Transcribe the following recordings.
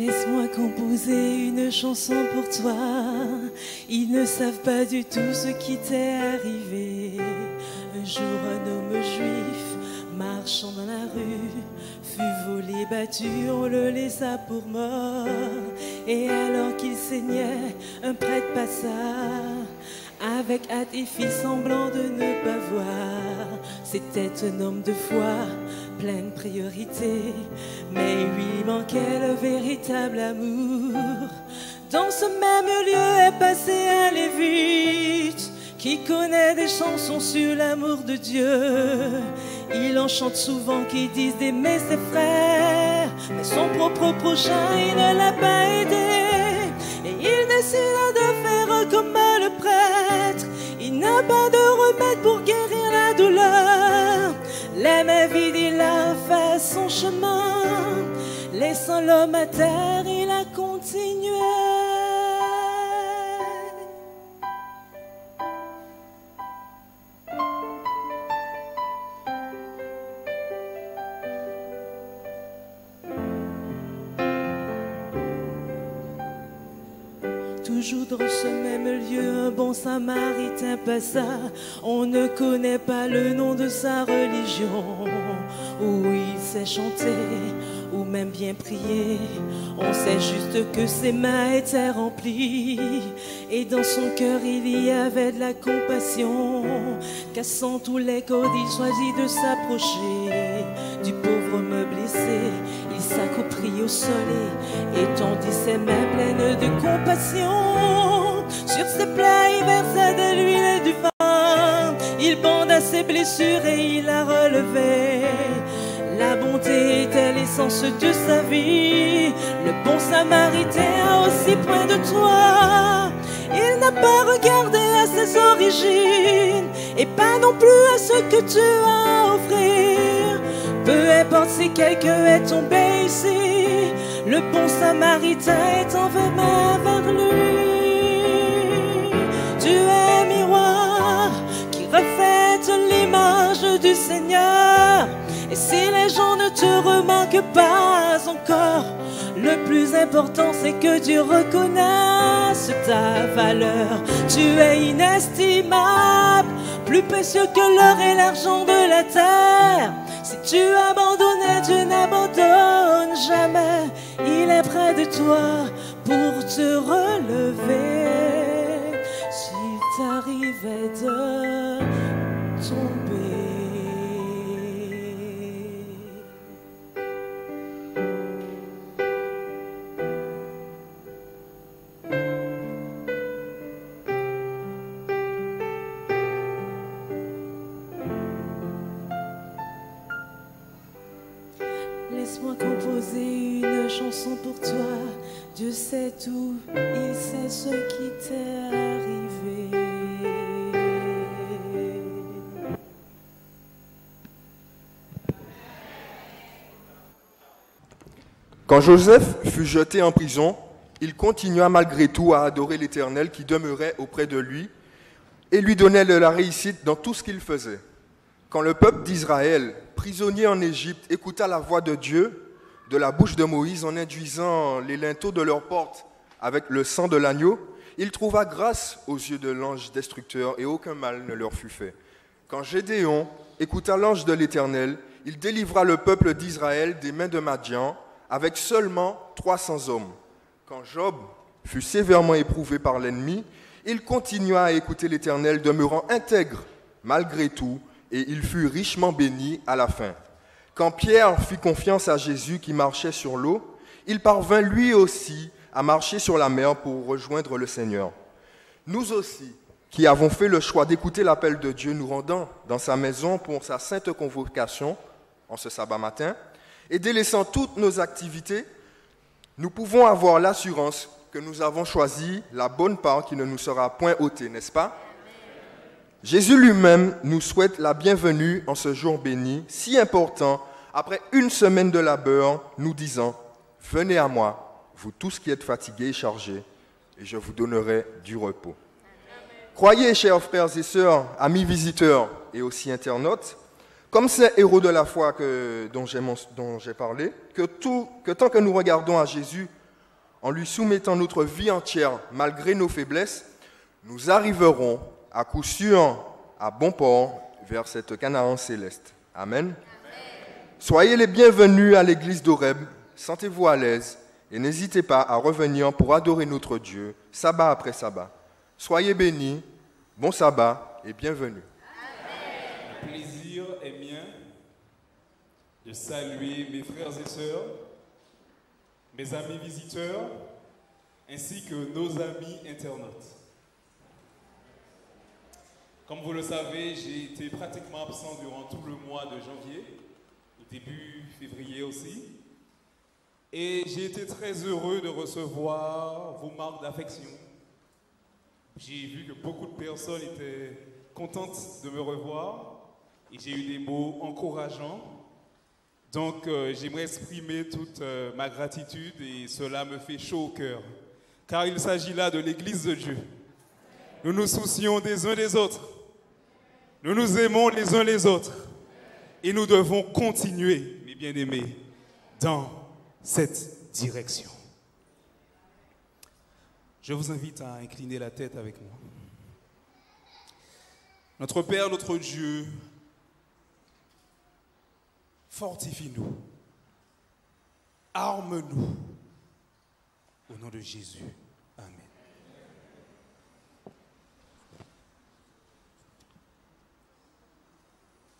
Laisse-moi composer une chanson pour toi. Ils ne savent pas du tout ce qui t'est arrivé. Un jour un homme juif, marchant dans la rue, fut volé, battu, on le laissa pour mort. Et alors qu'il saignait, un prêtre passa, avec hâte et fit semblant de ne pas voir. C'était un homme de foi, pleine priorité, mais lui manquait le véritable amour. Dans ce même lieu est passé un lévite qui connaît des chansons sur l'amour de Dieu. Il en chante souvent qui disent d'aimer ses frères, mais son propre prochain il ne l'a pas aidé. Et il décida de faire comme le prêtre. Il n'a pas de remède pour guérir la douleur. Les mains vides, il a fait son chemin. Laissant l'homme à terre, il a continué. Toujours dans ce même lieu, un bon samaritain passa. On ne connaît pas le nom de sa religion, où il sait chanter, ou même bien prier. On sait juste que ses mains étaient remplies, et dans son cœur il y avait de la compassion. Cassant tous les codes, il choisit de s'approcher du pauvre homme blessé. Il s'accroupit au sol et tendit ses mains pleines de compassion. Sur ses plaies, il versa de l'huile et du vin. Il banda ses blessures et il a relevé. La bonté était l'essence de sa vie. Le bon samaritain a aussi point de toi. Il n'a pas regardé à ses origines et pas non plus à ce que tu as à offrir. Peu importe si quelqu'un est tombé ici, le bon samaritain est envers vers lui. Tu es un miroir qui reflète l'image du Seigneur. Et si les gens ne te remarquent pas encore, le plus important c'est que Dieu reconnaisse ta valeur. Tu es inestimable, plus précieux que l'or et l'argent de la terre. Si tu abandonnais, Dieu n'abandonne jamais. Il est près de toi pour te relever. S'il t'arrivait de tomber. Laisse-moi composer une chanson pour toi. Dieu sait tout, il sait ce qui t'est arrivé. Quand Joseph fut jeté en prison, il continua malgré tout à adorer l'Éternel qui demeurait auprès de lui et lui donnait de la réussite dans tout ce qu'il faisait. Quand le peuple d'Israël, prisonnier en Égypte, écouta la voix de Dieu de la bouche de Moïse en induisant les linteaux de leurs portes avec le sang de l'agneau, il trouva grâce aux yeux de l'ange destructeur et aucun mal ne leur fut fait. Quand Gédéon écouta l'ange de l'Éternel, il délivra le peuple d'Israël des mains de Madian avec seulement 300 hommes. Quand Job fut sévèrement éprouvé par l'ennemi, il continua à écouter l'Éternel, demeurant intègre malgré tout, et il fut richement béni à la fin. Quand Pierre fit confiance à Jésus qui marchait sur l'eau, il parvint lui aussi à marcher sur la mer pour rejoindre le Seigneur. Nous aussi, qui avons fait le choix d'écouter l'appel de Dieu, nous rendant dans sa maison pour sa sainte convocation en ce sabbat matin, et délaissant toutes nos activités, nous pouvons avoir l'assurance que nous avons choisi la bonne part qui ne nous sera point ôtée, n'est-ce pas? Jésus lui-même nous souhaite la bienvenue en ce jour béni, si important, après une semaine de labeur, nous disant « Venez à moi, vous tous qui êtes fatigués et chargés, et je vous donnerai du repos. » Croyez, chers frères et sœurs, amis visiteurs et aussi internautes, comme ces héros de la foi dont j'ai parlé, que tant que nous regardons à Jésus en lui soumettant notre vie entière malgré nos faiblesses, nous arriverons à coup sûr à bon port vers cette Canaan céleste. Amen. Soyez les bienvenus à l'église d'Horeb, sentez-vous à l'aise et n'hésitez pas à revenir pour adorer notre Dieu, sabbat après sabbat. Soyez bénis, bon sabbat et bienvenue. Le plaisir est mien de saluer mes frères et sœurs, mes amis visiteurs, ainsi que nos amis internautes. Comme vous le savez, j'ai été pratiquement absent durant tout le mois de janvier, au début février aussi, et j'ai été très heureux de recevoir vos marques d'affection. J'ai vu que beaucoup de personnes étaient contentes de me revoir et j'ai eu des mots encourageants. Donc j'aimerais exprimer toute ma gratitude et cela me fait chaud au cœur. Car il s'agit là de l'Église de Dieu. Nous nous soucions des uns des autres. Nous nous aimons les uns les autres. Et nous devons continuer, mes bien-aimés, dans cette direction. Je vous invite à incliner la tête avec moi. Notre Père, notre Dieu, fortifie-nous, arme-nous, au nom de Jésus. Amen.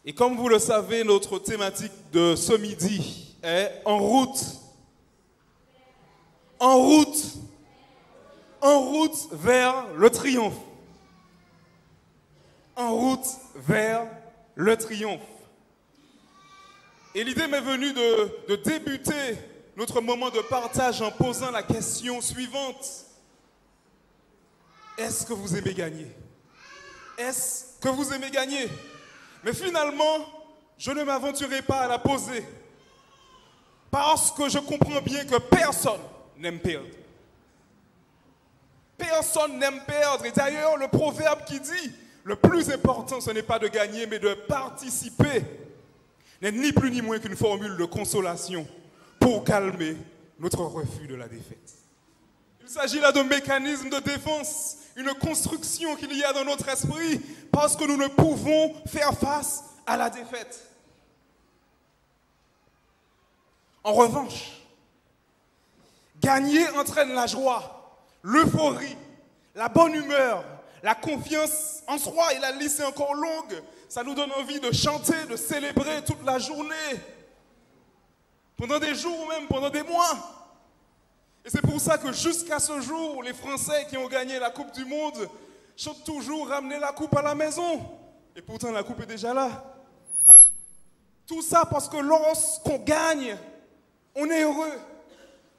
Et comme vous le savez, notre thématique de ce midi est en route. En route. En route vers le triomphe. En route vers le triomphe. Et l'idée m'est venue de débuter notre moment de partage en posant la question suivante. Est-ce que vous aimez gagner? Est-ce que vous aimez gagner? Mais finalement, je ne m'aventurerai pas à la poser. Parce que je comprends bien que personne n'aime perdre. Personne n'aime perdre. Et d'ailleurs, le proverbe qui dit, le plus important, ce n'est pas de gagner, mais de participer, n'est ni plus ni moins qu'une formule de consolation pour calmer notre refus de la défaite. Il s'agit là d'un mécanisme de défense, une construction qu'il y a dans notre esprit, parce que nous ne pouvons faire face à la défaite. En revanche, gagner entraîne la joie, l'euphorie, la bonne humeur, la confiance en soi, et la liste est encore longue. Ça nous donne envie de chanter, de célébrer toute la journée, pendant des jours ou même pendant des mois. Et c'est pour ça que jusqu'à ce jour, les Français qui ont gagné la Coupe du Monde chantent toujours « Ramener la coupe à la maison ». Et pourtant, la coupe est déjà là. Tout ça parce que lorsqu'on gagne, on est heureux.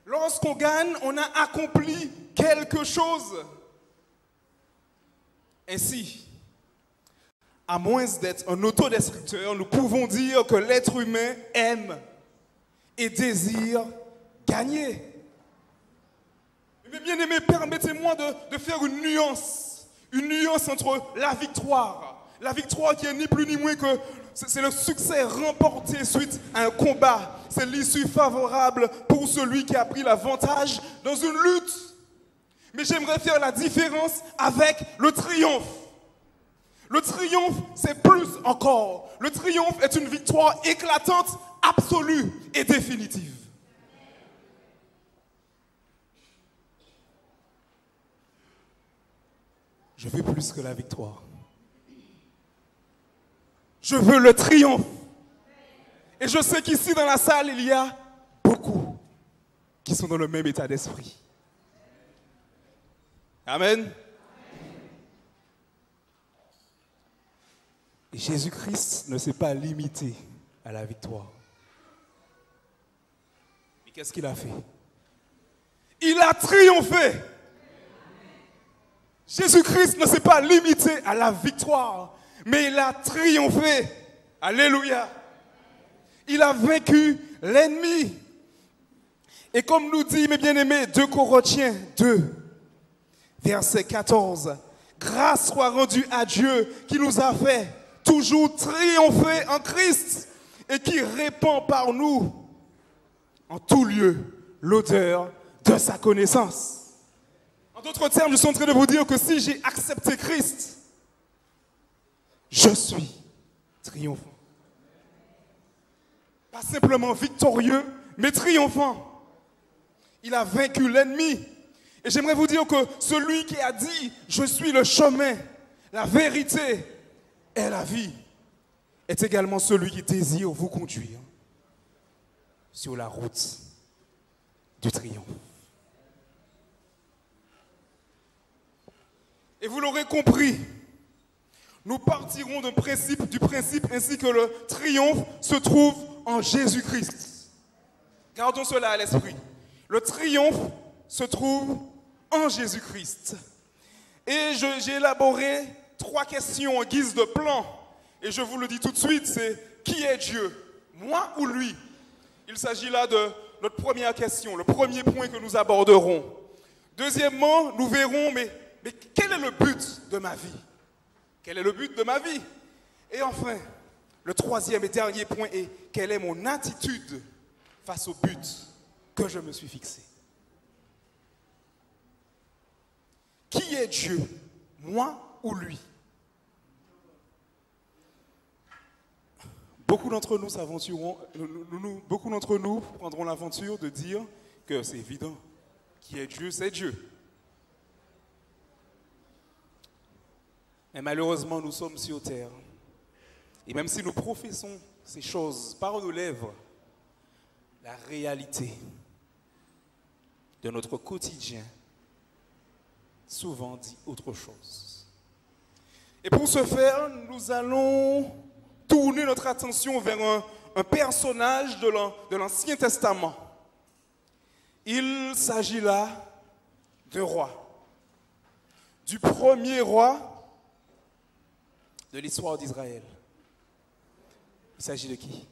Lorsqu'on gagne, on a accompli quelque chose. Ainsi, à moins d'être un autodestructeur, nous pouvons dire que l'être humain aime et désire gagner. Mais bien aimé, permettez-moi de faire une nuance entre la victoire qui est ni plus ni moins que c'est le succès remporté suite à un combat, c'est l'issue favorable pour celui qui a pris l'avantage dans une lutte. Mais j'aimerais faire la différence avec le triomphe. Le triomphe, c'est plus encore. Le triomphe est une victoire éclatante, absolue et définitive. Je veux plus que la victoire. Je veux le triomphe. Et je sais qu'ici dans la salle, il y a beaucoup qui sont dans le même état d'esprit. Amen. Et Jésus-Christ ne s'est pas limité à la victoire. Mais qu'est-ce qu'il a fait? Il a triomphé. Jésus-Christ ne s'est pas limité à la victoire, mais il a triomphé. Alléluia. Il a vaincu l'ennemi. Et comme nous dit, mes bien-aimés, 2 Corinthiens 2, verset 14, grâce soit rendue à Dieu qui nous a fait toujours triompher en Christ et qui répand par nous en tout lieu l'odeur de sa connaissance. En d'autres termes, je suis en train de vous dire que si j'ai accepté Christ, je suis triomphant. Pas simplement victorieux, mais triomphant. Il a vaincu l'ennemi. Et j'aimerais vous dire que celui qui a dit « Je suis le chemin, la vérité et la vie » est également celui qui désire vous conduire sur la route du triomphe. Et vous l'aurez compris, nous partirons du principe ainsi que le triomphe se trouve en Jésus-Christ. Gardons cela à l'esprit. Le triomphe se trouve en Jésus-Christ. Et j'ai élaboré 3 questions en guise de plan. Et je vous le dis tout de suite, c'est qui est Dieu? Moi ou lui? Il s'agit là de notre première question, le premier point que nous aborderons. Deuxièmement, nous verrons, mais quel est le but de ma vie? Quel est le but de ma vie? Et enfin, le troisième et dernier point est quelle est mon attitude face au but que je me suis fixé? Qui est Dieu? Moi ou lui? Beaucoup d'entre nous s'aventureront, beaucoup d'entre nous prendront l'aventure de dire que c'est évident. Qui est Dieu? C'est Dieu. Mais malheureusement, nous sommes sur terre. Et même si nous professons ces choses par nos lèvres, la réalité de notre quotidien souvent dit autre chose. Et pour ce faire, nous allons tourner notre attention vers un personnage de l'Ancien Testament. Il s'agit là d'un roi, du premier roi de l'histoire d'Israël. Il s'agit de qui?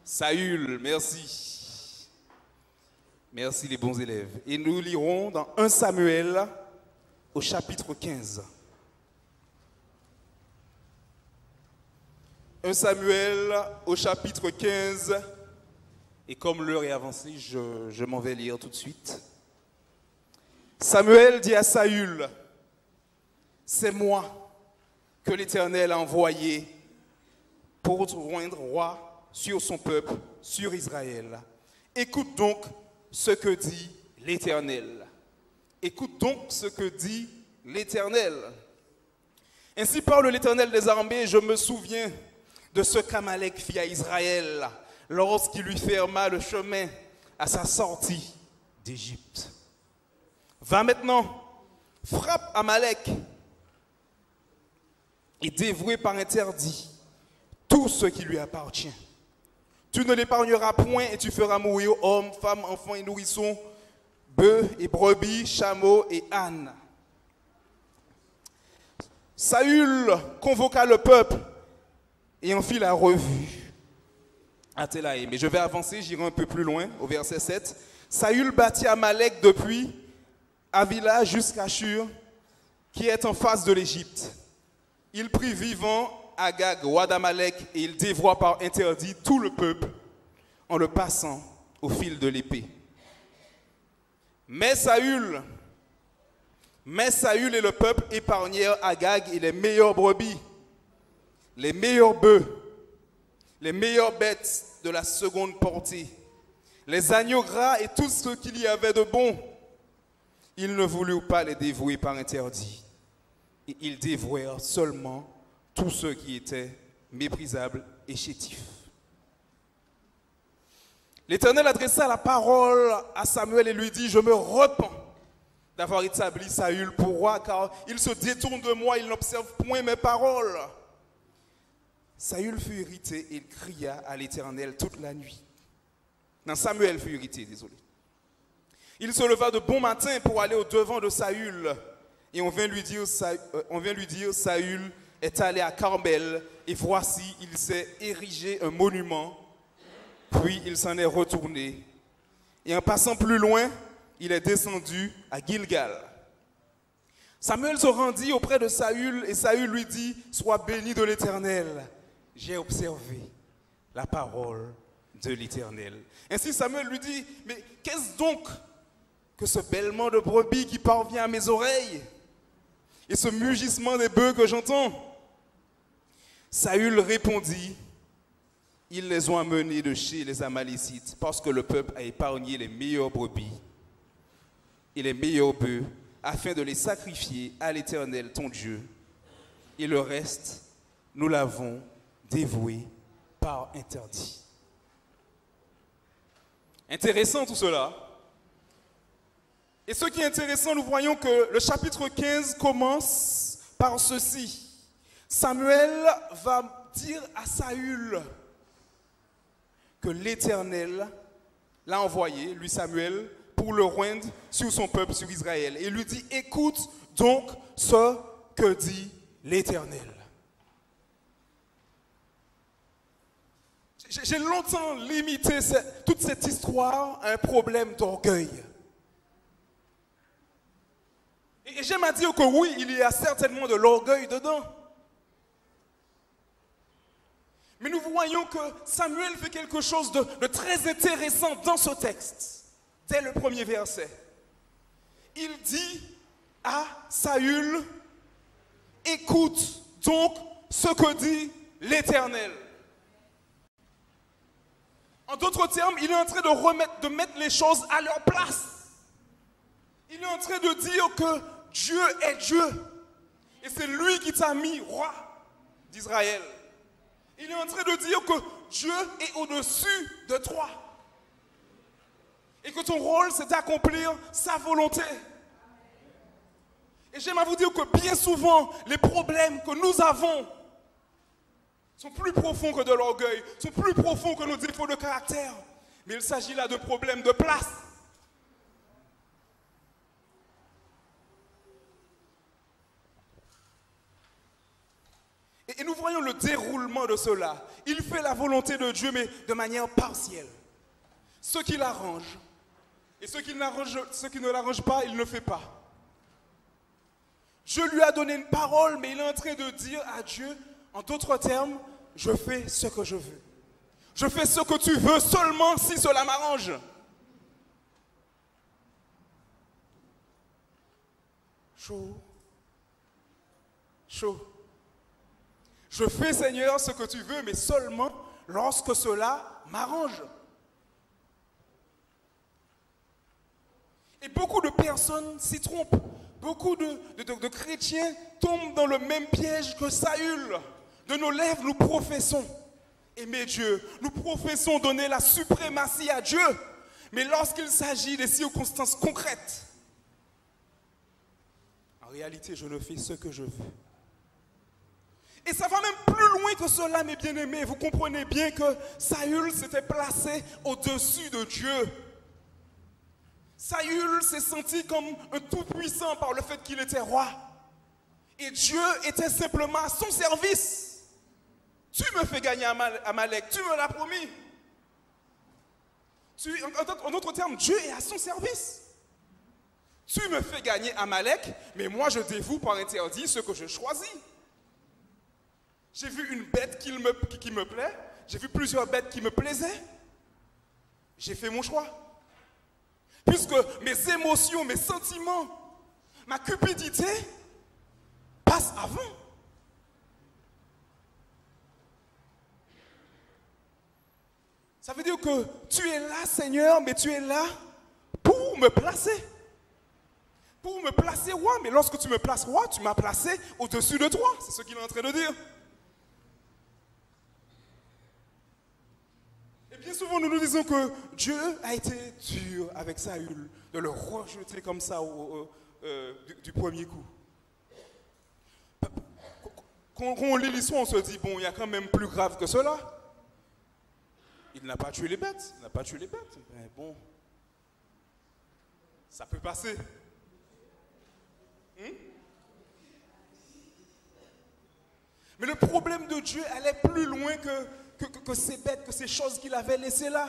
Saül, merci. Merci les bons élèves. Et nous lirons dans 1 Samuel au chapitre 15. 1 Samuel au chapitre 15. Et comme l'heure est avancée, je m'en vais lire tout de suite. Samuel dit à Saül, « C'est moi que l'Éternel a envoyé pour te rendre roi sur son peuple, sur Israël. Écoute donc ce que dit l'Éternel. Écoute donc ce que dit l'Éternel. Ainsi parle l'Éternel des armées, je me souviens de ce qu'Amalek fit à Israël lorsqu'il lui ferma le chemin à sa sortie d'Égypte. Va maintenant, frappe Amalek et dévoué par interdit tout ce qui lui appartient. Tu ne l'épargneras point et tu feras mourir hommes, femmes, enfants et nourrissons, bœufs et brebis, chameaux et ânes. » Saül convoqua le peuple et en fit la revue à Télaïm. Mais je vais avancer, j'irai un peu plus loin, au verset 7. Saül bâtit Amalek depuis Avila jusqu'à Shur, qui est en face de l'Égypte. Il prit vivant Agag, roi d'Amalek, et il dévoua par interdit tout le peuple en le passant au fil de l'épée. Mais Saül et le peuple épargnèrent Agag et les meilleures brebis, les meilleurs bœufs, les meilleures bêtes de la seconde portée, les agneaux gras et tout ce qu'il y avait de bon. Ils ne voulurent pas les dévouer par interdit. Et ils dévouèrent seulement tous ceux qui étaient méprisables et chétifs. L'Éternel adressa la parole à Samuel et lui dit, « Je me repens d'avoir établi Saül pour roi, car il se détourne de moi, il n'observe point mes paroles. » Saül fut irrité et il cria à l'Éternel toute la nuit. Non, Samuel fut irrité, désolé. Il se leva de bon matin pour aller au-devant de Saül. Et on vient lui dire, Saül est allé à Carmel, et voici, il s'est érigé un monument, puis il s'en est retourné. Et en passant plus loin, il est descendu à Gilgal. Samuel se rendit auprès de Saül, et Saül lui dit, « Sois béni de l'Éternel, j'ai observé la parole de l'Éternel. Ainsi Samuel lui dit, mais qu'est-ce donc que ce bêlement de brebis qui parvient à mes oreilles et ce mugissement des bœufs que j'entends? Saül répondit, ils les ont amenés de chez les Amalécites parce que le peuple a épargné les meilleures brebis et les meilleurs bœufs afin de les sacrifier à l'Éternel ton Dieu. Et le reste, nous l'avons dévoué par interdit. Intéressant tout cela. Et ce qui est intéressant, nous voyons que le chapitre 15 commence par ceci. Samuel va dire à Saül que l'Éternel l'a envoyé, lui Samuel, pour le oindre sur son peuple, sur Israël. Et il lui dit, écoute donc ce que dit l'Éternel. J'ai longtemps limité toute cette histoire à un problème d'orgueil. Et j'aime à dire que oui, il y a certainement de l'orgueil dedans. Mais nous voyons que Samuel fait quelque chose de très intéressant dans ce texte, dès le premier verset. Il dit à Saül, écoute donc ce que dit l'Éternel. En d'autres termes, il est en train de mettre les choses à leur place. Il est en train de dire que Dieu est Dieu. Et c'est lui qui t'a mis roi d'Israël. Il est en train de dire que Dieu est au-dessus de toi. Et que ton rôle, c'est d'accomplir sa volonté. Et j'aime à vous dire que bien souvent, les problèmes que nous avons sont plus profonds que de l'orgueil, sont plus profonds que nos défauts de caractère. Mais il s'agit là de problèmes de place. Et nous voyons le déroulement de cela. Il fait la volonté de Dieu, mais de manière partielle. Ce qui l'arrange, et ce qui ne l'arrange pas, il ne fait pas. Dieu lui a donné une parole, mais il est en train de dire à Dieu, en d'autres termes, je fais ce que je veux. Je fais ce que tu veux seulement si cela m'arrange. Chaud. Chaud. Je fais, Seigneur, ce que tu veux, mais seulement lorsque cela m'arrange. Et beaucoup de personnes s'y trompent. Beaucoup de chrétiens tombent dans le même piège que Saül. De nos lèvres, nous professons aimer Dieu. Nous professons donner la suprématie à Dieu. Mais lorsqu'il s'agit des circonstances concrètes, en réalité, je ne fais ce que je veux. Et ça va même plus loin que cela, mes bien-aimés. Vous comprenez bien que Saül s'était placé au-dessus de Dieu. Saül s'est senti comme un tout-puissant par le fait qu'il était roi. Et Dieu était simplement à son service. Tu me fais gagner Amalek, tu me l'as promis. En d'autres termes, Dieu est à son service. Tu me fais gagner Amalek, mais moi je dévoue par interdit ce que je choisis. J'ai vu une bête qui me plaît, j'ai vu plusieurs bêtes qui me plaisaient. J'ai fait mon choix. Puisque mes émotions, mes sentiments, ma cupidité passent avant. Ça veut dire que tu es là, Seigneur, mais tu es là pour me placer. Pour me placer roi, mais lorsque tu me places roi, tu m'as placé au-dessus de toi. C'est ce qu'il est en train de dire. Et bien souvent, nous nous disons que Dieu a été dur avec Saül, de le rejeter comme ça du premier coup. Quand on lit l'histoire, on se dit, bon, il y a quand même plus grave que cela. Il n'a pas tué les bêtes, Mais bon, ça peut passer. Mais le problème de Dieu allait plus loin que ces bêtes, que ces choses qu'il avait laissées là.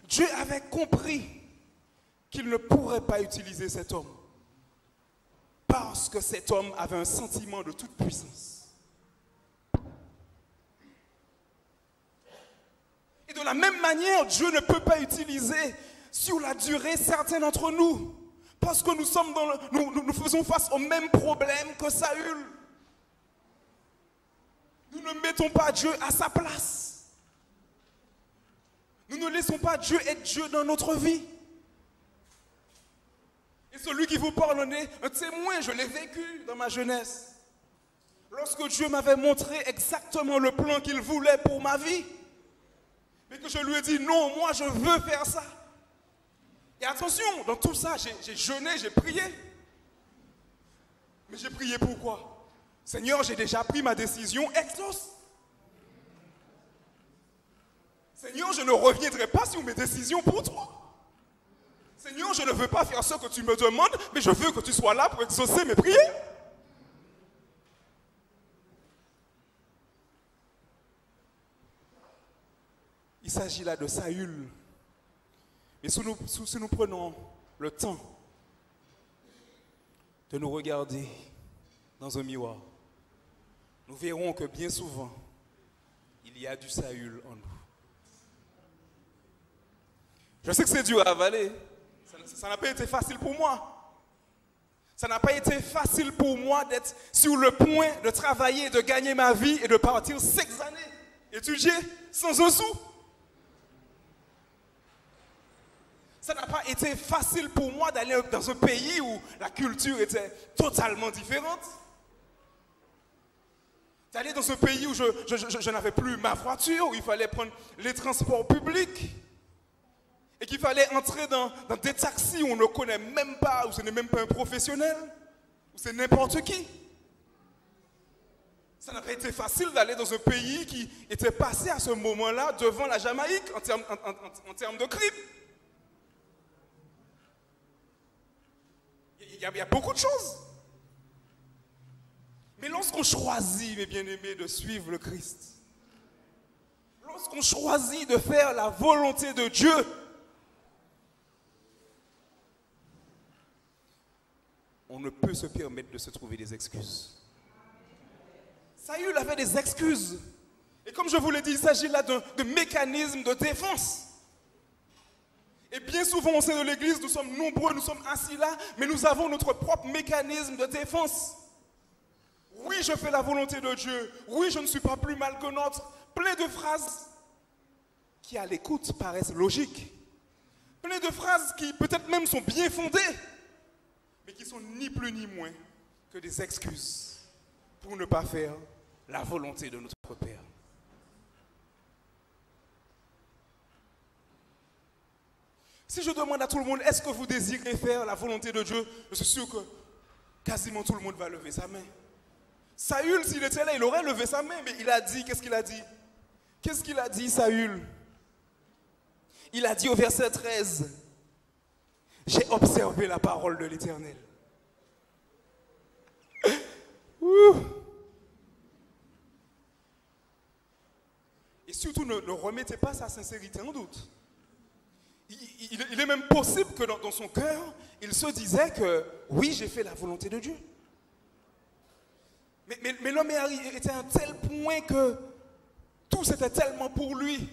Dieu avait compris qu'il ne pourrait pas utiliser cet homme parce que cet homme avait un sentiment de toute puissance. Et de la même manière, Dieu ne peut pas utiliser sur la durée certains d'entre nous. Parce que nous faisons face au même problème que Saül. Nous ne mettons pas Dieu à sa place. Nous ne laissons pas Dieu être Dieu dans notre vie. Et celui qui vous parle en est un témoin, je l'ai vécu dans ma jeunesse. Lorsque Dieu m'avait montré exactement le plan qu'il voulait pour ma vie, mais que je lui ai dit non, moi je veux faire ça. Et attention, dans tout ça, j'ai jeûné, j'ai prié. Mais j'ai prié pourquoi? Seigneur, j'ai déjà pris ma décision, exauce. Seigneur, je ne reviendrai pas sur mes décisions pour toi. Seigneur, je ne veux pas faire ce que tu me demandes, mais je veux que tu sois là pour exaucer mes prières. Il s'agit là de Saül. Mais si nous prenons le temps de nous regarder dans un miroir, nous verrons que bien souvent, il y a du Saül en nous. Je sais que c'est dur à avaler. Ça n'a pas été facile pour moi. Ça n'a pas été facile pour moi d'être sur le point de travailler, de gagner ma vie et de partir 6 années étudier sans un sou. Ça n'a pas été facile pour moi d'aller dans un pays où la culture était totalement différente. D'aller dans un pays où je n'avais plus ma voiture, où il fallait prendre les transports publics. Et qu'il fallait entrer dans des taxis où on ne connaît même pas, où ce n'est même pas un professionnel, où c'est n'importe qui. Ça n'a pas été facile d'aller dans un pays qui était passé à ce moment-là devant la Jamaïque en termes de crime. Il y a beaucoup de choses. Mais lorsqu'on choisit, mes bien-aimés, de suivre le Christ, lorsqu'on choisit de faire la volonté de Dieu, on ne peut se permettre de se trouver des excuses. Saül avait des excuses. Et comme je vous l'ai dit, il s'agit là de mécanismes de défense. Et bien souvent au sein de l'Église, nous sommes nombreux, nous sommes assis là, mais nous avons notre propre mécanisme de défense. Oui, je fais la volonté de Dieu. Oui, je ne suis pas plus mal que l'autre. Plein de phrases qui, à l'écoute, paraissent logiques. Plein de phrases qui, peut-être même, sont bien fondées, mais qui sont ni plus ni moins que des excuses pour ne pas faire la volonté de notre Père. Si je demande à tout le monde, est-ce que vous désirez faire la volonté de Dieu? Je suis sûr que quasiment tout le monde va lever sa main. Saül, s'il était là, il aurait levé sa main, mais il a dit, qu'est-ce qu'il a dit? Qu'est-ce qu'il a dit, Saül? Il a dit au verset 13, « J'ai observé la parole de l'Éternel. » Et surtout, ne remettez pas sa sincérité en doute. Il est même possible que dans son cœur, il se disait que oui, j'ai fait la volonté de Dieu. Mais l'homme était à un tel point que tout c'était tellement pour lui.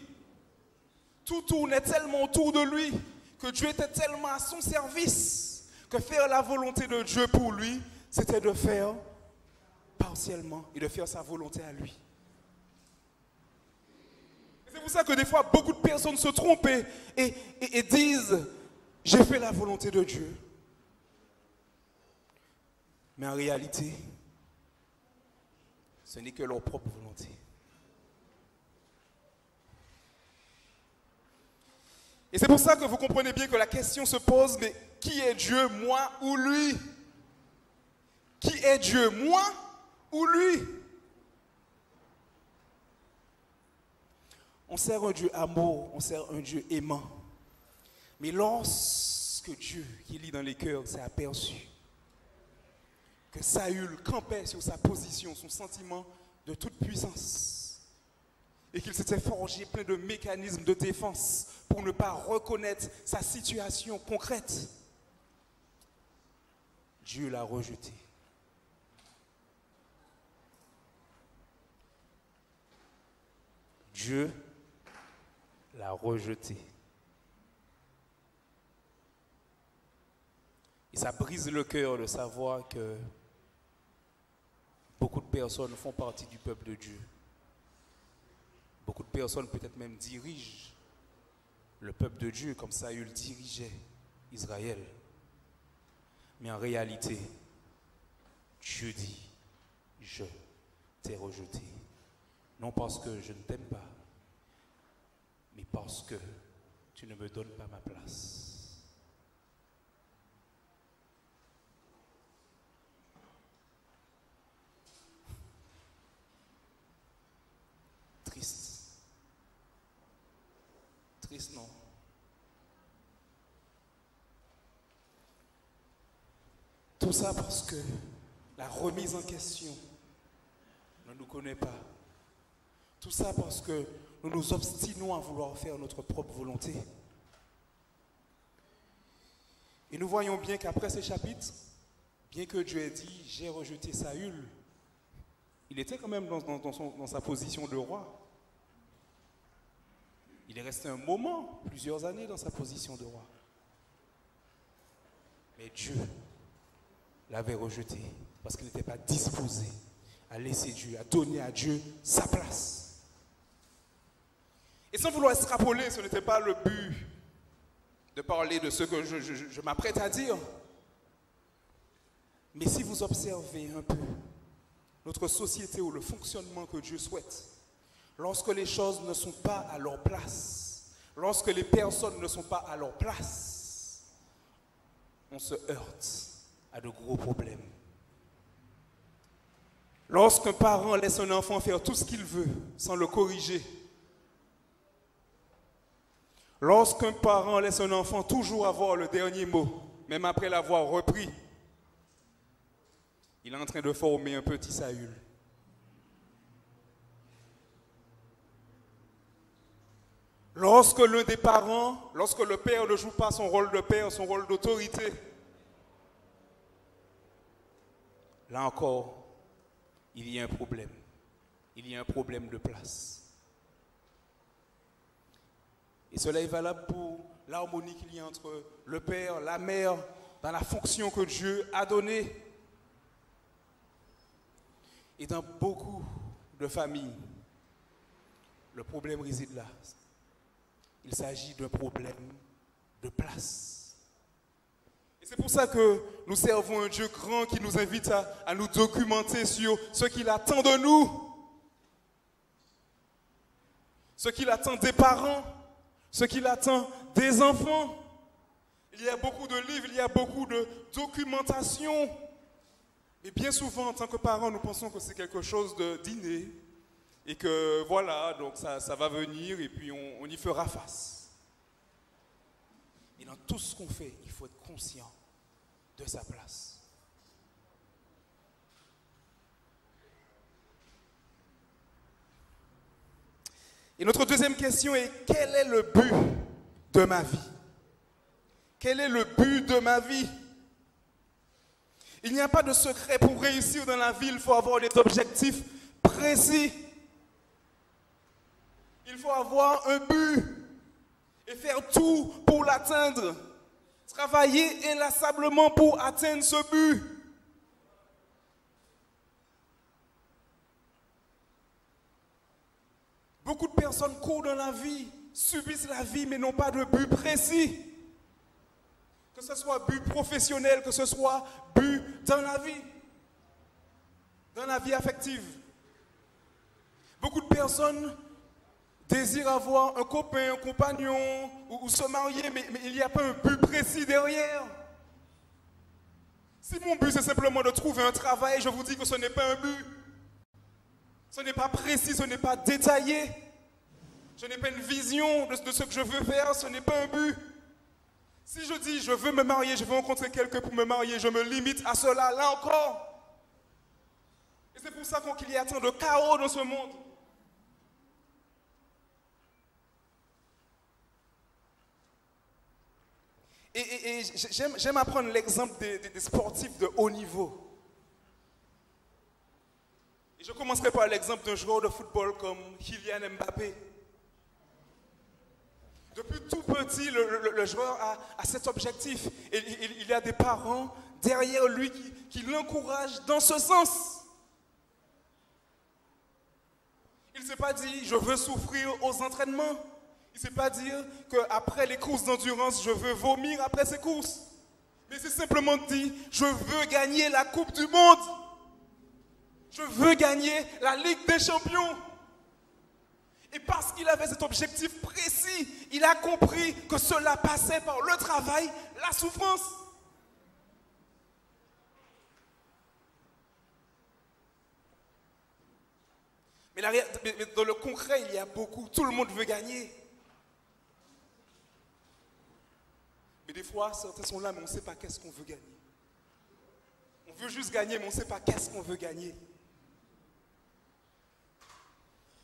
Tout tournait tellement autour de lui que Dieu était tellement à son service que faire la volonté de Dieu pour lui, c'était de faire partiellement et de faire sa volonté à lui. C'est pour ça que des fois, beaucoup de personnes se trompent et disent « J'ai fait la volonté de Dieu ». Mais en réalité, ce n'est que leur propre volonté. Et c'est pour ça que vous comprenez bien que la question se pose, mais qui est Dieu, moi ou lui? Qui est Dieu, moi ou lui? On sert un Dieu amour, on sert un Dieu aimant. Mais lorsque Dieu, qui lit dans les cœurs, s'est aperçu que Saül campait sur sa position, son sentiment de toute puissance, et qu'il s'était forgé plein de mécanismes de défense pour ne pas reconnaître sa situation concrète, Dieu l'a rejeté. Dieu l'a rejeté. Et ça brise le cœur de savoir que beaucoup de personnes font partie du peuple de Dieu. Beaucoup de personnes peut-être même dirigent le peuple de Dieu comme Saül dirigeait Israël. Mais en réalité, Dieu dit, je t'ai rejeté. Non parce que je ne t'aime pas, mais parce que tu ne me donnes pas ma place. Triste. Triste, non? Tout ça parce que la remise en question ne nous connaît pas. Tout ça parce que nous nous obstinons à vouloir faire notre propre volonté. Et nous voyons bien qu'après ces chapitres, bien que Dieu ait dit « j'ai rejeté Saül », il était quand même dans sa position de roi. Il est resté un moment, plusieurs années dans sa position de roi. Mais Dieu l'avait rejeté parce qu'il n'était pas disposé à laisser Dieu, à donner à Dieu sa place. Et sans vouloir extrapoler, ce n'était pas le but de parler de ce que je m'apprête à dire. Mais si vous observez un peu notre société ou le fonctionnement que Dieu souhaite, lorsque les choses ne sont pas à leur place, lorsque les personnes ne sont pas à leur place, on se heurte à de gros problèmes. Lorsqu'un parent laisse un enfant faire tout ce qu'il veut sans le corriger, lorsqu'un parent laisse un enfant toujours avoir le dernier mot, même après l'avoir repris, il est en train de former un petit Saül. Lorsque l'un des parents, lorsque le père ne joue pas son rôle de père, son rôle d'autorité, là encore, il y a un problème. Il y a un problème de place. Et cela est valable pour l'harmonie qu'il y a entre le père, la mère, dans la fonction que Dieu a donnée. Et dans beaucoup de familles, le problème réside là. Il s'agit d'un problème de place. Et c'est pour ça que nous servons un Dieu grand qui nous invite à nous documenter sur ce qu'il attend de nous, ce qu'il attend des parents, ce qu'il attend des enfants. Il y a beaucoup de livres, il y a beaucoup de documentation. Et bien souvent, en tant que parents, nous pensons que c'est quelque chose d'inné et que voilà, donc ça va venir et puis on y fera face. Et dans tout ce qu'on fait, il faut être conscient de sa place. Et notre deuxième question est, quel est le but de ma vie? Quel est le but de ma vie? Il n'y a pas de secret pour réussir dans la vie, il faut avoir des objectifs précis. Il faut avoir un but et faire tout pour l'atteindre. Travailler inlassablement pour atteindre ce but. Beaucoup de personnes courent dans la vie, subissent la vie, mais n'ont pas de but précis. Que ce soit but professionnel, que ce soit but dans la vie affective. Beaucoup de personnes désirent avoir un copain, un compagnon ou se marier, mais il n'y a pas un but précis derrière. Si mon but c'est simplement de trouver un travail, je vous dis que ce n'est pas un but. Ce n'est pas précis, ce n'est pas détaillé. Je n'ai pas une vision de ce que je veux faire, ce n'est pas un but. Si je dis je veux me marier, je veux rencontrer quelqu'un pour me marier, je me limite à cela, là encore. Et c'est pour ça qu'il y a tant de chaos dans ce monde. Et j'aime apprendre l'exemple des sportifs de haut niveau. Et je commencerai par l'exemple d'un joueur de football comme Kylian Mbappé. petit, le joueur a cet objectif. Et il y a des parents derrière lui qui l'encouragent dans ce sens. Il ne s'est pas dit, je veux souffrir aux entraînements. Il ne s'est pas dit qu'après les courses d'endurance, je veux vomir après ces courses. Mais c'est simplement dit, je veux gagner la Coupe du Monde. Je veux gagner la Ligue des Champions. Et parce qu'il avait cet objectif précis, il a compris que cela passait par le travail, la souffrance. Mais dans le concret, il y a beaucoup. Tout le monde veut gagner. Mais des fois, certains sont là, mais on ne sait pas qu'est-ce qu'on veut gagner. On veut juste gagner, mais on ne sait pas qu'est-ce qu'on veut gagner.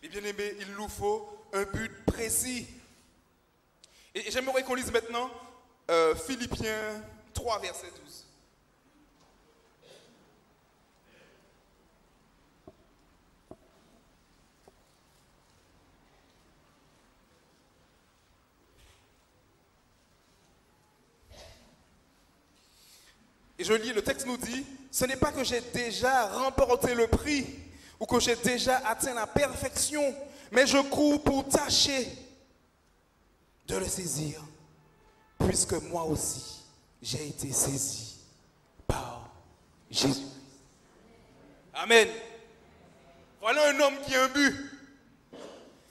Et bien aimé, il nous faut un but précis. Et j'aimerais qu'on lise maintenant Philippiens 3, verset 12. Et je lis, le texte nous dit, ce n'est pas que j'ai déjà remporté le prix ou que j'ai déjà atteint la perfection, mais je cours pour tâcher de le saisir, puisque moi aussi, j'ai été saisi par Jésus. Amen. Voilà un homme qui a un but.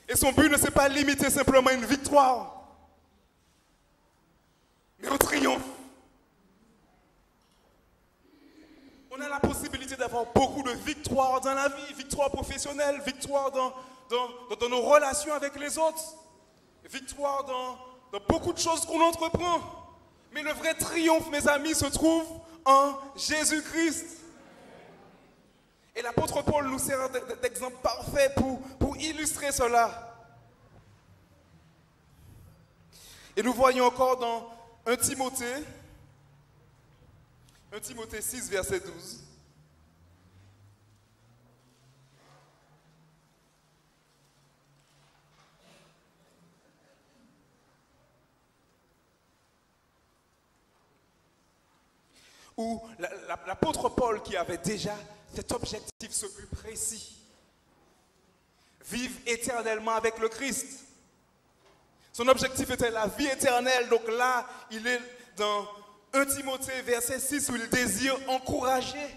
Et son but ne s'est pas limité simplement à une victoire, mais au triomphe. On a la possibilité d'avoir beaucoup de victoires dans la vie, victoires professionnelles, victoires dans nos relations avec les autres, victoires dans beaucoup de choses qu'on entreprend. Mais le vrai triomphe, mes amis, se trouve en Jésus-Christ. Et l'apôtre Paul nous sert d'exemple parfait pour illustrer cela. Et nous voyons encore dans 1 Timothée 6, verset 12. Où l'apôtre Paul, qui avait déjà cet objectif, ce but précis, vivre éternellement avec le Christ. Son objectif était la vie éternelle. Donc là, il est dans 1 Timothée, verset 6, où il désire encourager.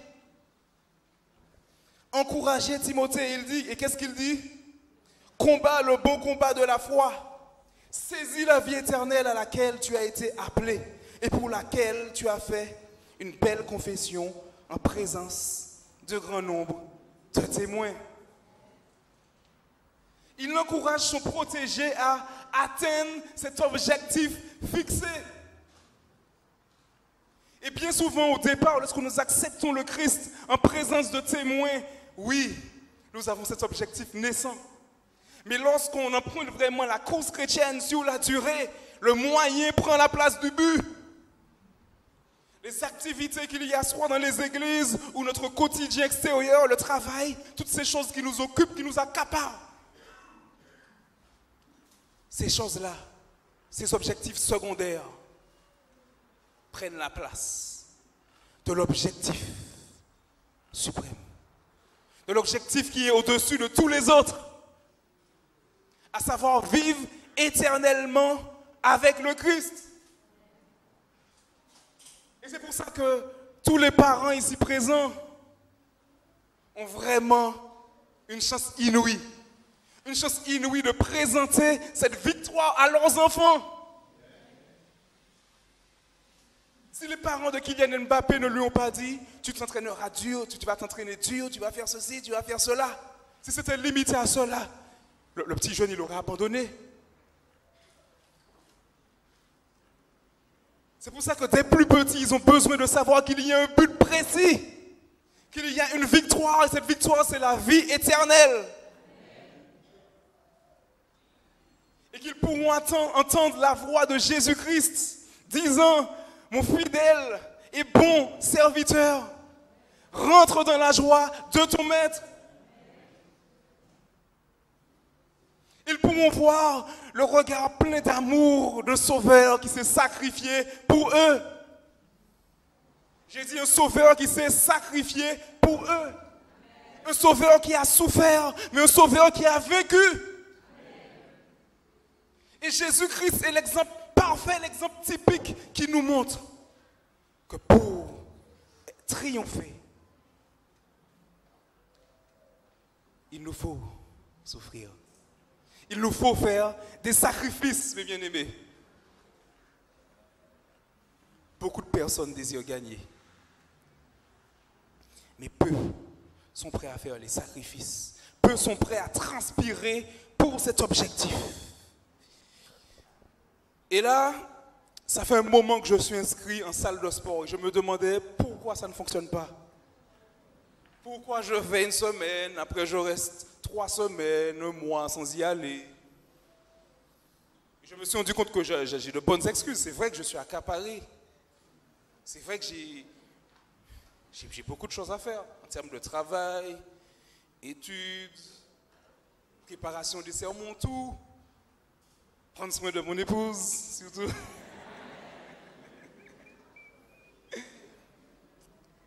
Encourager Timothée, il dit, et qu'est-ce qu'il dit? Combat le bon combat de la foi. Saisis la vie éternelle à laquelle tu as été appelé et pour laquelle tu as fait une belle confession en présence de grand nombre de témoins. Il encourage son protégé à atteindre cet objectif fixé. Et bien souvent, au départ, lorsque nous acceptons le Christ en présence de témoins, oui, nous avons cet objectif naissant. Mais lorsqu'on emprunte vraiment la course chrétienne sur la durée, le moyen prend la place du but. Les activités qu'il y a, soit dans les églises ou notre quotidien extérieur, le travail, toutes ces choses qui nous occupent, qui nous accaparent. Ces choses-là, ces objectifs secondaires, prennent la place de l'objectif suprême, de l'objectif qui est au-dessus de tous les autres, à savoir vivre éternellement avec le Christ. Et c'est pour ça que tous les parents ici présents ont vraiment une chance inouïe de présenter cette victoire à leurs enfants. Si les parents de Kylian Mbappé ne lui ont pas dit « tu t'entraîneras dur, tu vas t'entraîner dur, tu vas faire ceci, tu vas faire cela », si c'était limité à cela, le petit jeune, il aurait abandonné. C'est pour ça que dès plus petits, ils ont besoin de savoir qu'il y a un but précis, qu'il y a une victoire, et cette victoire, c'est la vie éternelle. Et qu'ils pourront entendre la voix de Jésus-Christ disant « Mon fidèle et bon serviteur, rentre dans la joie de ton maître. » Ils pourront voir le regard plein d'amour de Sauveur qui s'est sacrifié pour eux. J'ai dit un Sauveur qui s'est sacrifié pour eux. Un Sauveur qui a souffert, mais un Sauveur qui a vécu. Et Jésus-Christ est l'exemple parfait, l'exemple typique qui nous montre que pour triompher, il nous faut souffrir. Il nous faut faire des sacrifices, mes bien-aimés. Beaucoup de personnes désirent gagner, mais peu sont prêts à faire les sacrifices. Peu sont prêts à transpirer pour cet objectif. Et là, ça fait un moment que je suis inscrit en salle de sport et je me demandais pourquoi ça ne fonctionne pas. Pourquoi je vais une semaine, après je reste 3 semaines, 1 mois sans y aller. Je me suis rendu compte que j'ai de bonnes excuses. C'est vrai que je suis accaparé. C'est vrai que j'ai beaucoup de choses à faire en termes de travail, études, préparation des sermons, tout. Prendre soin de mon épouse, surtout.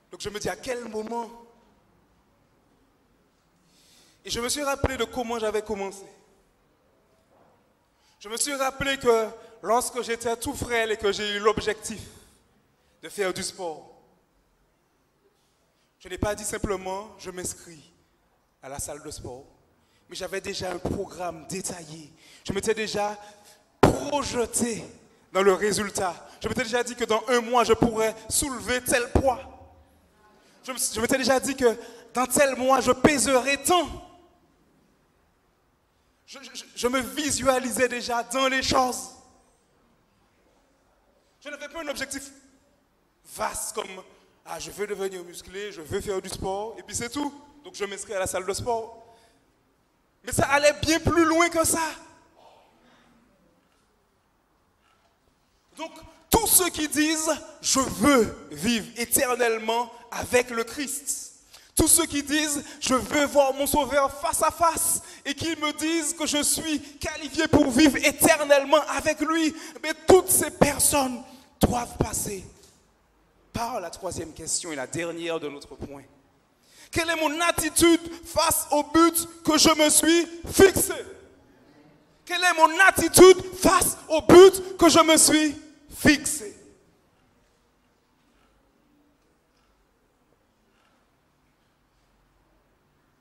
Donc je me dis à quel moment. Et je me suis rappelé de comment j'avais commencé. Je me suis rappelé que lorsque j'étais tout frêle et que j'ai eu l'objectif de faire du sport, je n'ai pas dit simplement je m'inscris à la salle de sport, mais j'avais déjà un programme détaillé. Je m'étais déjà projeté dans le résultat. Je m'étais déjà dit que dans 1 mois, je pourrais soulever tel poids. Je m'étais déjà dit que dans tel mois, je pèserai tant. Je me visualisais déjà dans les choses. Je n'avais pas un objectif vaste comme je veux devenir musclé, je veux faire du sport, et puis c'est tout. Donc je m'inscris à la salle de sport. Mais ça allait bien plus loin que ça. Donc, tous ceux qui disent « je veux vivre éternellement avec le Christ », tous ceux qui disent « je veux voir mon Sauveur face à face » et qui me disent que je suis qualifié pour vivre éternellement avec lui, mais toutes ces personnes doivent passer par la 3e question et la dernière de notre point. Quelle est mon attitude face au but que je me suis fixé? Quelle est mon attitude face au but que je me suis fixé?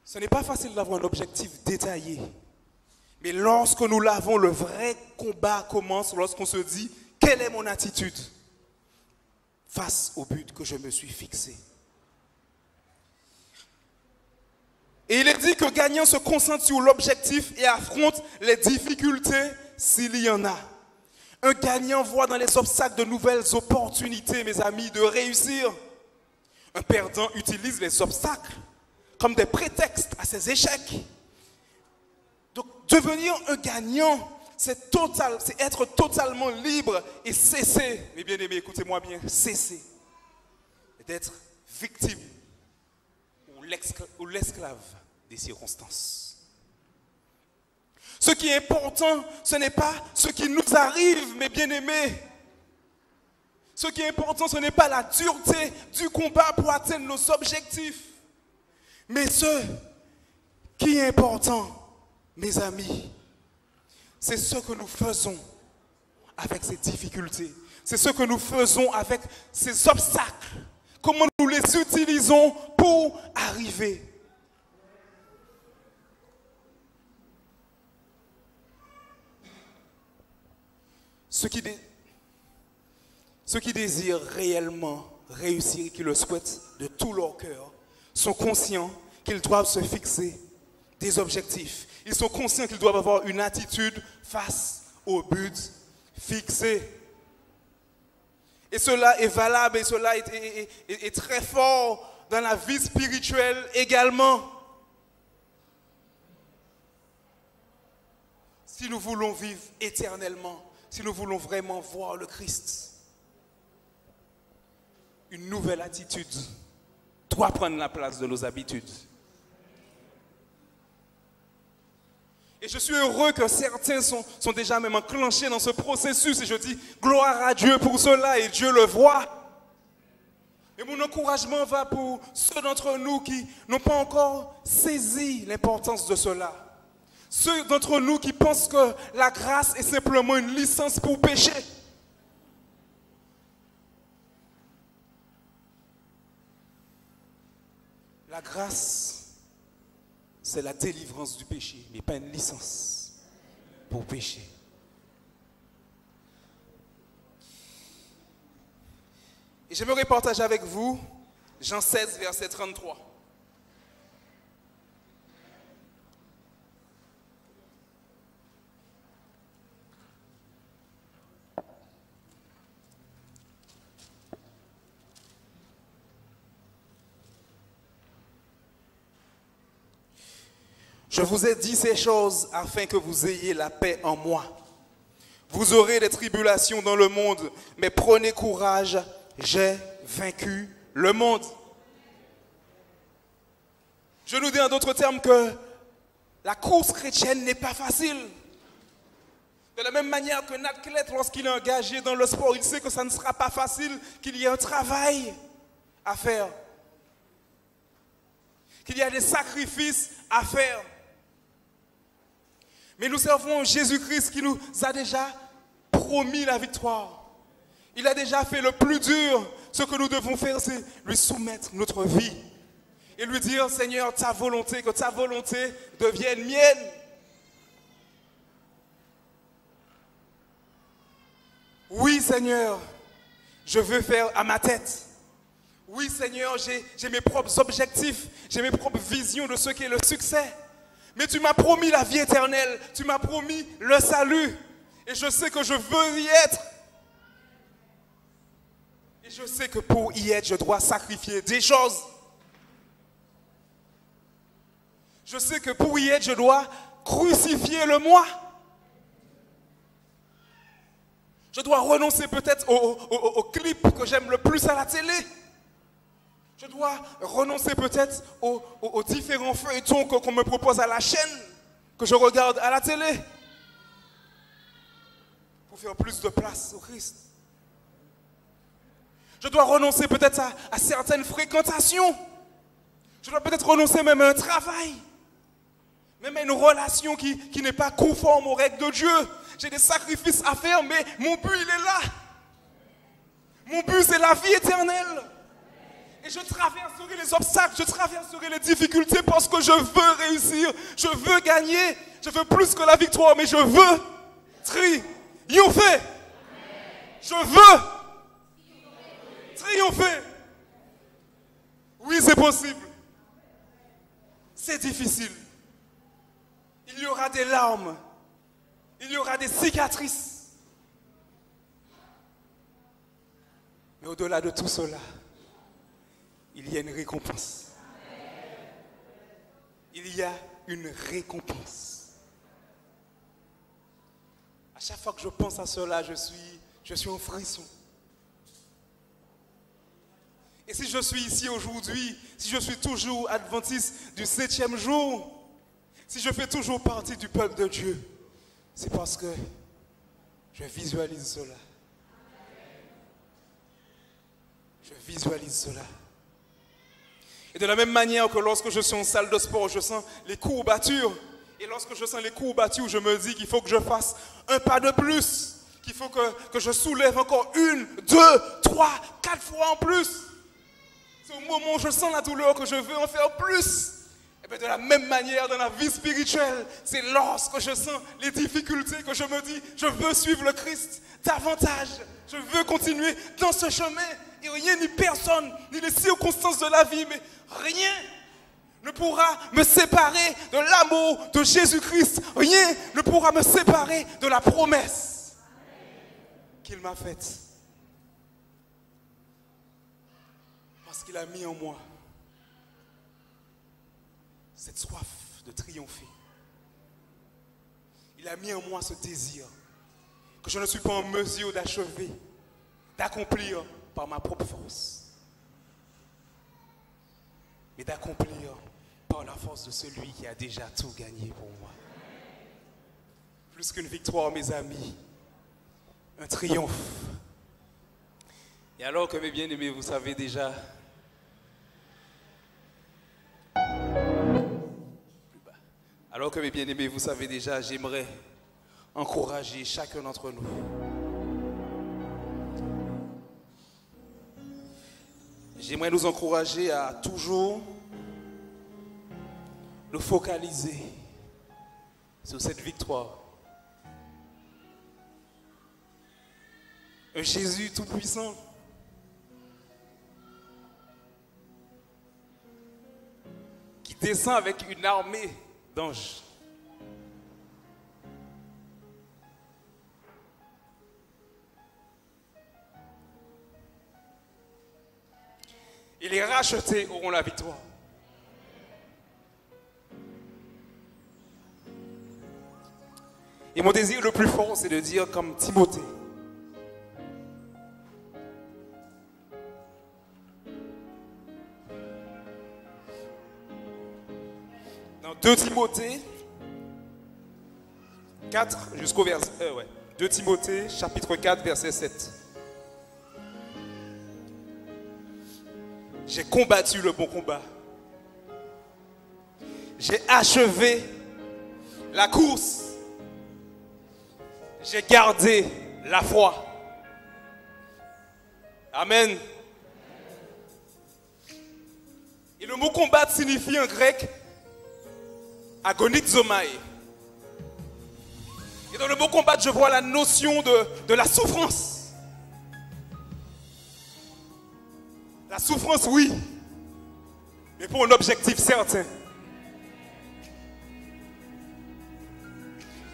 Ce n'est pas facile d'avoir un objectif détaillé. Mais lorsque nous l'avons, le vrai combat commence lorsqu'on se dit « Quelle est mon attitude face au but que je me suis fixé ?» Et il est dit que gagnant se concentre sur l'objectif et affronte les difficultés s'il y en a. Un gagnant voit dans les obstacles de nouvelles opportunités, mes amis, de réussir. Un perdant utilise les obstacles comme des prétextes à ses échecs. Donc, devenir un gagnant, c'est être totalement libre et cesser, mes bien-aimés, écoutez-moi bien, cesser d'être victime ou l'esclave des circonstances. Ce qui est important, ce n'est pas ce qui nous arrive, mes bien-aimés. Ce qui est important, ce n'est pas la dureté du combat pour atteindre nos objectifs. Mais ce qui est important, mes amis, c'est ce que nous faisons avec ces difficultés. C'est ce que nous faisons avec ces obstacles. Comment nous les utilisons pour arriver. Ceux qui désirent réellement réussir et qui le souhaitent de tout leur cœur sont conscients qu'ils doivent se fixer des objectifs. Ils sont conscients qu'ils doivent avoir une attitude face au but fixé. Et cela est valable et cela est très fort dans la vie spirituelle également. Si nous voulons vivre éternellement, si nous voulons vraiment voir le Christ, une nouvelle attitude doit prendre la place de nos habitudes. Et je suis heureux que certains sont déjà même enclenchés dans ce processus. Et je dis gloire à Dieu pour cela et Dieu le voit. Et mon encouragement va pour ceux d'entre nous qui n'ont pas encore saisi l'importance de cela. Ceux d'entre nous qui pensent que la grâce est simplement une licence pour pécher. La grâce, c'est la délivrance du péché, mais pas une licence pour pécher. Et j'aimerais partager avec vous Jean 16, verset 33. Je vous ai dit ces choses afin que vous ayez la paix en moi. Vous aurez des tribulations dans le monde, mais prenez courage, j'ai vaincu le monde. Je nous dis en d'autres termes que la course chrétienne n'est pas facile. De la même manière qu'un athlète, lorsqu'il est engagé dans le sport, il sait que ça ne sera pas facile, qu'il y a un travail à faire, qu'il y a des sacrifices à faire. Mais nous servons Jésus-Christ qui nous a déjà promis la victoire. Il a déjà fait le plus dur. Ce que nous devons faire, c'est lui soumettre notre vie et lui dire, Seigneur, ta volonté, que ta volonté devienne mienne. Oui, Seigneur, je veux faire à ma tête. Oui, Seigneur, j'ai mes propres objectifs, j'ai mes propres visions de ce qu'est le succès. Mais tu m'as promis la vie éternelle, tu m'as promis le salut. Et je sais que je veux y être. Et je sais que pour y être, je dois sacrifier des choses. Je sais que pour y être, je dois crucifier le moi. Je dois renoncer peut-être au clip que j'aime le plus à la télé. Je dois renoncer peut-être aux différents feuilletons qu'on me propose à la chaîne, que je regarde à la télé, pour faire plus de place au Christ. Je dois renoncer peut-être à certaines fréquentations. Je dois peut-être renoncer même à un travail, même à une relation qui n'est pas conforme aux règles de Dieu. J'ai des sacrifices à faire, mais mon but, il est là. Mon but, c'est la vie éternelle. Et je traverserai les obstacles, je traverserai les difficultés parce que je veux réussir, je veux gagner, je veux plus que la victoire, mais je veux triompher. Je veux triompher. Oui, c'est possible. C'est difficile. Il y aura des larmes, il y aura des cicatrices. Mais au-delà de tout cela, il y a une récompense. Il y a une récompense. À chaque fois que je pense à cela, je suis en frisson. Et si je suis ici aujourd'hui, si je suis toujours adventiste du 7e jour, si je fais toujours partie du peuple de Dieu, c'est parce que je visualise cela. Je visualise cela. Et de la même manière que lorsque je suis en salle de sport, je sens les courbatures. Et lorsque je sens les courbatures, je me dis qu'il faut que je fasse un pas de plus. Qu'il faut que je soulève encore 1, 2, 3, 4 fois en plus. C'est au moment où je sens la douleur que je veux en faire plus. Et bien de la même manière, dans la vie spirituelle, c'est lorsque je sens les difficultés que je me dis, je veux suivre le Christ davantage. Je veux continuer dans ce chemin. Et rien ni personne, ni les circonstances de la vie, mais rien ne pourra me séparer de l'amour de Jésus-Christ. Rien ne pourra me séparer de la promesse qu'il m'a faite. Parce qu'il a mis en moi cette soif de triompher. Il a mis en moi ce désir que je ne suis pas en mesure d'achever, d'accomplir par ma propre force, mais d'accomplir par la force de celui qui a déjà tout gagné pour moi. Plus qu'une victoire, mes amis, un triomphe. Et alors que mes bien-aimés, vous savez déjà, alors que mes bien-aimés, vous savez déjà, j'aimerais encourager chacun d'entre nous. J'aimerais nous encourager à toujours nous focaliser sur cette victoire. Un Jésus tout-puissant qui descend avec une armée d'anges. Et les rachetés auront la victoire. Et mon désir le plus fort, c'est de dire comme Timothée. Dans 2 Timothée 4 jusqu'au verset 2 Timothée chapitre 4 verset 7. J'ai combattu le bon combat. J'ai achevé la course. J'ai gardé la foi. Amen. Et le mot combattre signifie en grec agonizomai. Et dans le mot combattre, je vois la notion de la souffrance. La souffrance, oui, mais pour un objectif certain.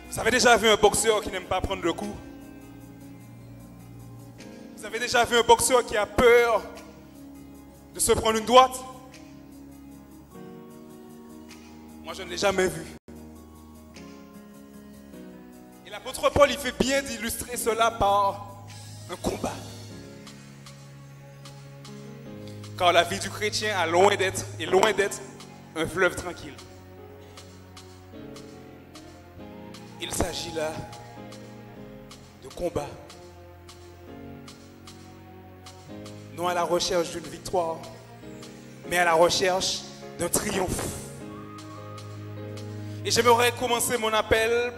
Vous avez déjà vu un boxeur qui n'aime pas prendre le coup? Vous avez déjà vu un boxeur qui a peur de se prendre une droite? Moi, je ne l'ai jamais vu. Et l'apôtre Paul, il fait bien d'illustrer cela par un combat. Car la vie du chrétien est loin d'être un fleuve tranquille. Il s'agit là de combat. Non à la recherche d'une victoire, mais à la recherche d'un triomphe. Et j'aimerais commencer mon appel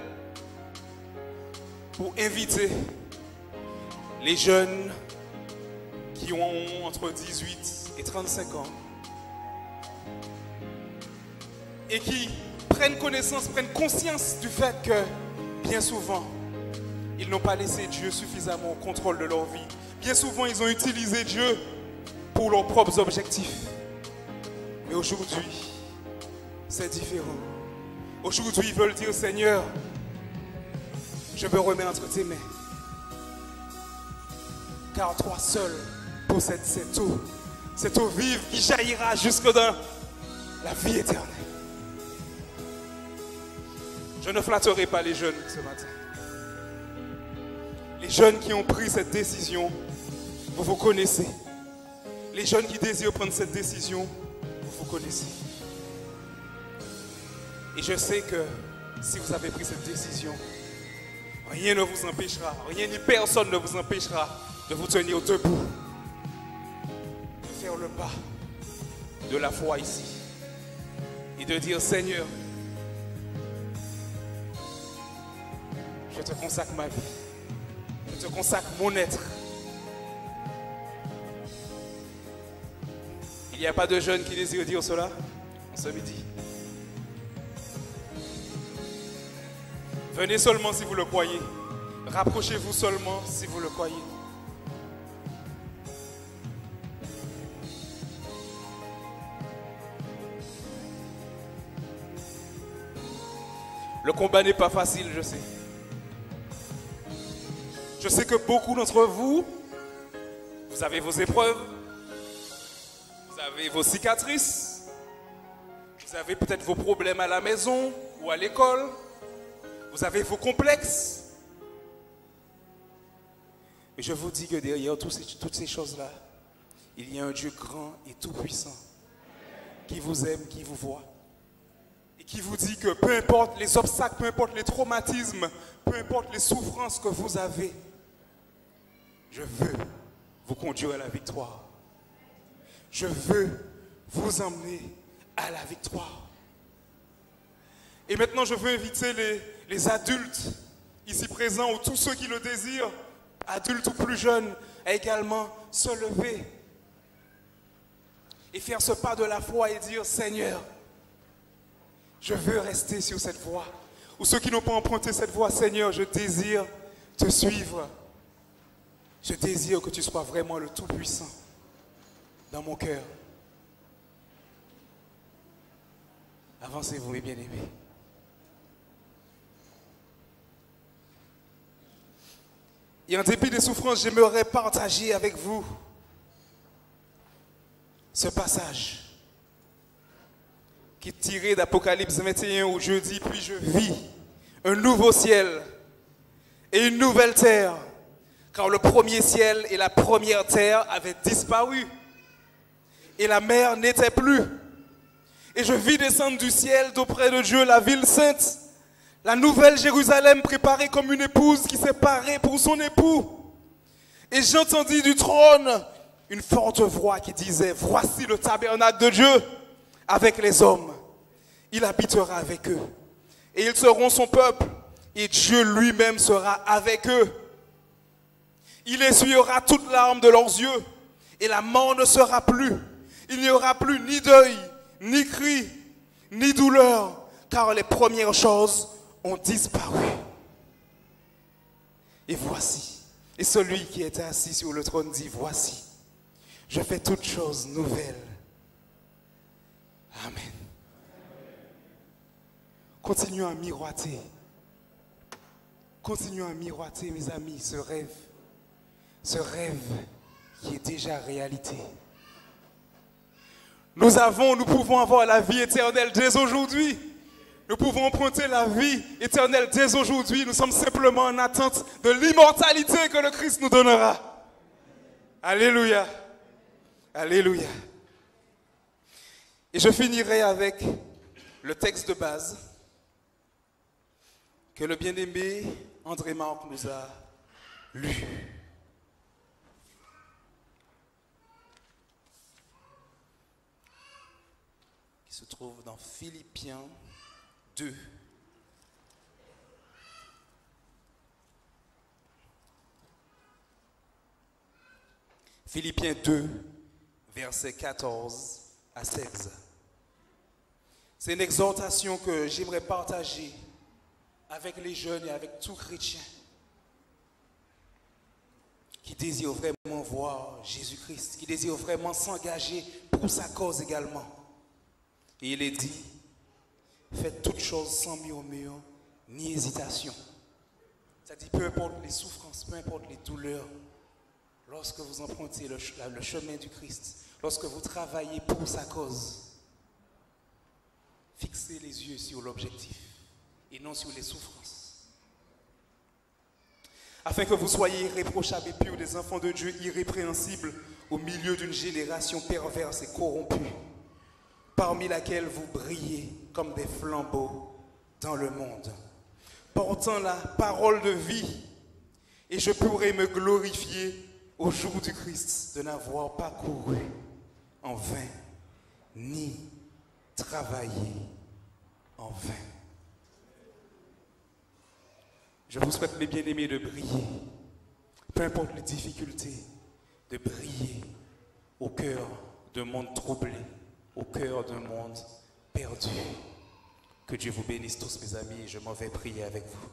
pour inviter les jeunes qui ont entre 18 et 35 ans et qui prennent conscience du fait que bien souvent ils n'ont pas laissé Dieu suffisamment au contrôle de leur vie. Bien souvent ils ont utilisé Dieu pour leurs propres objectifs. Mais aujourd'hui c'est différent. Aujourd'hui ils veulent dire: Seigneur, je me remets entre tes mains, car toi seul possèdes cette eau vive qui jaillira jusque dans la vie éternelle. Je ne flatterai pas les jeunes ce matin. Les jeunes qui ont pris cette décision, vous vous connaissez. Les jeunes qui désirent prendre cette décision, vous vous connaissez. Et je sais que si vous avez pris cette décision, rien ne vous empêchera, rien ni personne ne vous empêchera de vous tenir debout, de faire le pas de la foi ici et de dire: Seigneur, je te consacre ma vie, je te consacre mon être. Il n'y a pas de jeunes qui désirent dire cela en ce midi? Venez seulement si vous le croyez. Rapprochez-vous seulement si vous le croyez. Le combat n'est pas facile, je sais. Je sais que beaucoup d'entre vous, vous avez vos épreuves, vous avez vos cicatrices, vous avez peut-être vos problèmes à la maison ou à l'école, vous avez vos complexes. Mais je vous dis que derrière toutes ces choses-là, il y a un Dieu grand et tout-puissant qui vous aime, qui vous voit et qui vous dit que peu importe les obstacles, peu importe les traumatismes, peu importe les souffrances que vous avez, je veux vous conduire à la victoire. Je veux vous emmener à la victoire. Et maintenant, je veux inviter les adultes ici présents ou tous ceux qui le désirent, adultes ou plus jeunes, à également se lever et faire ce pas de la foi et dire: Seigneur, je veux rester sur cette voie. Ou ceux qui n'ont pas emprunté cette voie: Seigneur, je désire te suivre. Je désire que tu sois vraiment le Tout-Puissant dans mon cœur. Avancez-vous, mes bien-aimés. Et en dépit des souffrances, j'aimerais partager avec vous ce passage qui est tiré d'Apocalypse 21 où je dis: puis je vis un nouveau ciel et une nouvelle terre, car le premier ciel et la première terre avaient disparu et la mer n'était plus. Et je vis descendre du ciel d'auprès de Dieu la ville sainte, la nouvelle Jérusalem préparée comme une épouse qui s'est parée pour son époux. Et j'entendis du trône une forte voix qui disait: voici le tabernacle de Dieu avec les hommes. Il habitera avec eux. Et ils seront son peuple. Et Dieu lui-même sera avec eux. Il essuiera toute larme de leurs yeux. Et la mort ne sera plus. Il n'y aura plus ni deuil, ni cri, ni douleur, car les premières choses ont disparu. Et voici, et celui qui était assis sur le trône dit: voici, je fais toutes choses nouvelles. Amen. Continuons à miroiter. Continuons à miroiter, mes amis, ce rêve qui est déjà réalité. Nous pouvons avoir la vie éternelle dès aujourd'hui. Nous pouvons emprunter la vie éternelle dès aujourd'hui. Nous sommes simplement en attente de l'immortalité que le Christ nous donnera. Alléluia. Alléluia. Et je finirai avec le texte de base que le bien-aimé André Marc nous a lu. Qui se trouve dans Philippiens 2. Philippiens 2, versets 14 à 16. C'est une exhortation que j'aimerais partager avec les jeunes et avec tout chrétien qui désire vraiment voir Jésus-Christ, qui désire vraiment s'engager pour sa cause également. Et il est dit: faites toutes choses sans murmure ni hésitation. C'est-à-dire, peu importe les souffrances, peu importe les douleurs, lorsque vous empruntez le chemin du Christ, lorsque vous travaillez pour sa cause, fixez les yeux sur l'objectif et non sur les souffrances. Afin que vous soyez irréprochables et purs, des enfants de Dieu irrépréhensibles au milieu d'une génération perverse et corrompue, parmi laquelle vous brillez comme des flambeaux dans le monde, portant la parole de vie, et je pourrai me glorifier au jour du Christ de n'avoir pas couru en vain, ni travaillé en vain. Je vous souhaite, mes bien-aimés, de briller, peu importe les difficultés, de briller au cœur d'un monde troublé, au cœur d'un monde perdu. Que Dieu vous bénisse tous, mes amis, et je m'en vais prier avec vous.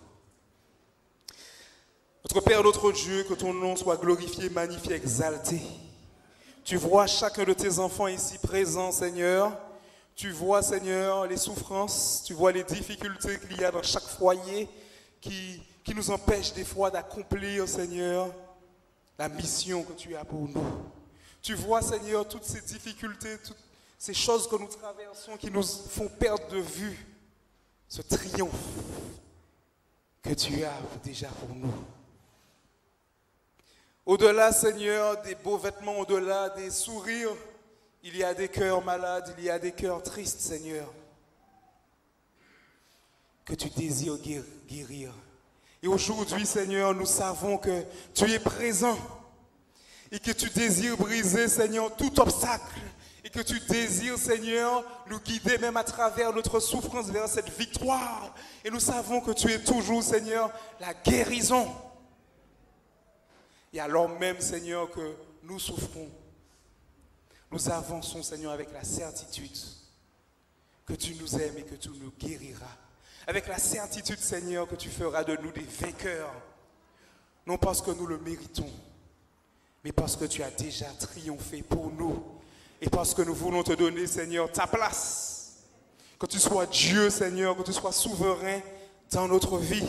Notre Père, notre Dieu, que ton nom soit glorifié, magnifié, exalté. Tu vois chacun de tes enfants ici présents, Seigneur. Tu vois, Seigneur, les souffrances, tu vois les difficultés qu'il y a dans chaque foyer qui nous empêchent des fois d'accomplir, Seigneur, la mission que tu as pour nous. Tu vois, Seigneur, toutes ces difficultés, toutes ces choses que nous traversons qui nous font perdre de vue ce triomphe que tu as déjà pour nous. Au-delà, Seigneur, des beaux vêtements, au-delà des sourires, il y a des cœurs malades, il y a des cœurs tristes, Seigneur. que tu désires guérir. Et aujourd'hui, Seigneur, nous savons que tu es présent et que tu désires briser, Seigneur, tout obstacle et que tu désires, Seigneur, nous guider même à travers notre souffrance vers cette victoire. Et nous savons que tu es toujours, Seigneur, la guérison. Et alors même, Seigneur, que nous souffrons, nous avançons, Seigneur, avec la certitude que tu nous aimes et que tu nous guériras. Avec la certitude, Seigneur, que tu feras de nous des vainqueurs. Non parce que nous le méritons, mais parce que tu as déjà triomphé pour nous. Et parce que nous voulons te donner, Seigneur, ta place. Que tu sois Dieu, Seigneur, que tu sois souverain dans notre vie.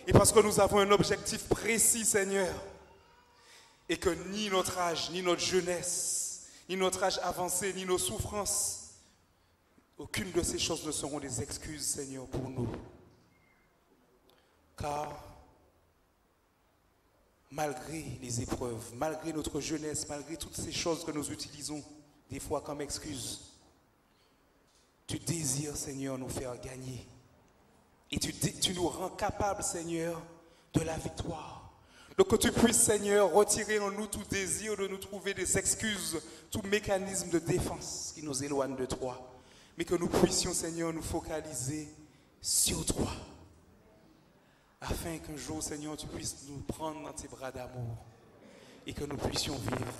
Et parce que nous avons un objectif précis, Seigneur. Et que ni notre âge, ni notre jeunesse, ni notre âge avancé, ni nos souffrances, aucune de ces choses ne seront des excuses, Seigneur, pour nous. Car malgré les épreuves, malgré notre jeunesse, malgré toutes ces choses que nous utilisons des fois comme excuses, tu désires, Seigneur, nous faire gagner. Et tu nous rends capables, Seigneur, de la victoire. Donc que tu puisses, Seigneur, retirer en nous tout désir de nous trouver des excuses, tout mécanisme de défense qui nous éloigne de toi. Mais que nous puissions, Seigneur, nous focaliser sur toi. Afin qu'un jour, Seigneur, tu puisses nous prendre dans tes bras d'amour et que nous puissions vivre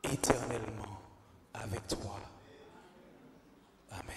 éternellement avec toi. Amen.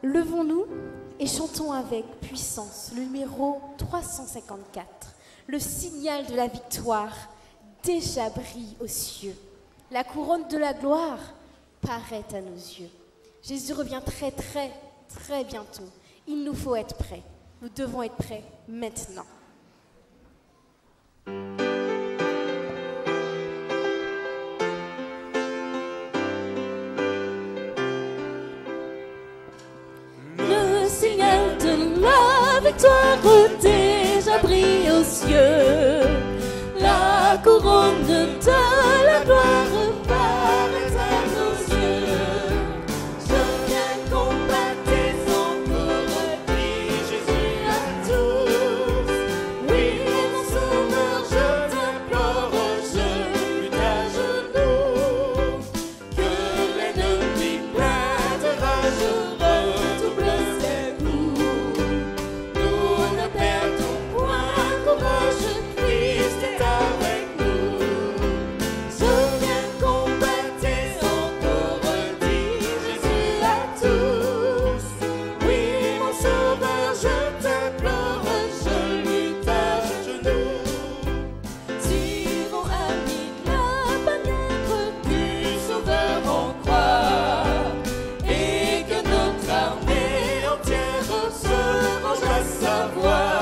Levons-nous et chantons avec puissance le numéro 354. Le signal de la victoire déjà brille aux cieux. La couronne de la gloire paraît à nos yeux. Jésus revient très très très bientôt. Il nous faut être prêts. Nous devons être prêts maintenant. La victoire déjà brille aux cieux, la couronne de la gloire paraît à nos yeux. Je viens combattre encore, dit Jésus à tous. Oui, mon sauveur, je t'implore, je lutte à genoux. Que l'ennemi plein de rage redouble ses coups. Christ est avec nous. Je viens combattre encore, dit Jésus à tous. Oui, mon sauveur, je t'implore, je lutte à genoux. Tirons amis la bannière du Sauveur en croix, et que notre armée entière se range à sa voix.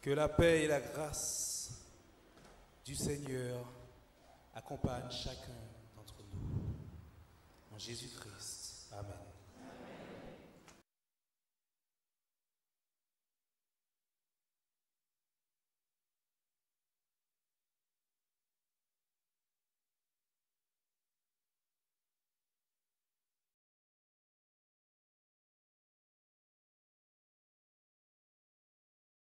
Que la paix et la grâce du Seigneur accompagne chacun d'entre nous. En Jésus-Christ. Amen.